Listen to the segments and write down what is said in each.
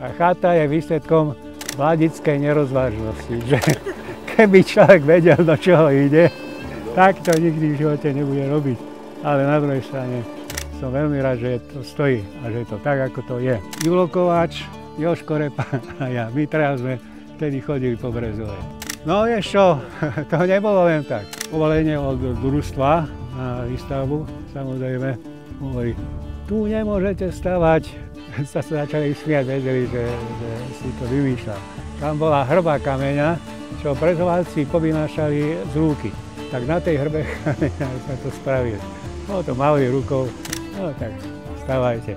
A chata je výsledkom mladickej nerozvážnosti, že keby človek vedel, do čoho ide, tak to nikdy v živote nebude robiť. Ale na druhej strane som veľmi rád, že to stojí a že je to tak, ako to je. Julo Kováč, Jožko Repa a ja. My teraz sme vtedy chodili po Brezovej. No vieš čo, to nebolo len tak. Povolenie od družstva na výstavbu, samozrejme, hovorí, tu nemôžete stavať. Sa začali smiať, vedeli, že si to vymýšľa. Tam bola hrba kameňa, čo Brezováci povynášali z lúky. Tak na tej hrbe kameňa sme to spravili. No to mali rukou, no tak stavajte.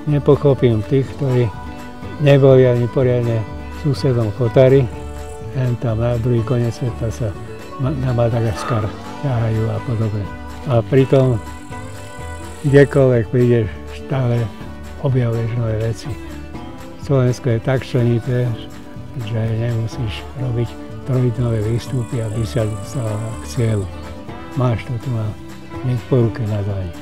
Nepochopím tých, ktorí neboli ani poriadne susedom chotári. Len tam na druhý koniec sveta sa na Madagaskar ťahajú a podobne. A pritom kdekoľvek prídeš, stále objavuješ nové veci. Slovensko je tak členité, že nemusíš robiť trojdňové výstupy, aby sa dostala k cieľu. Máš to tu a nech po ruke na dlani.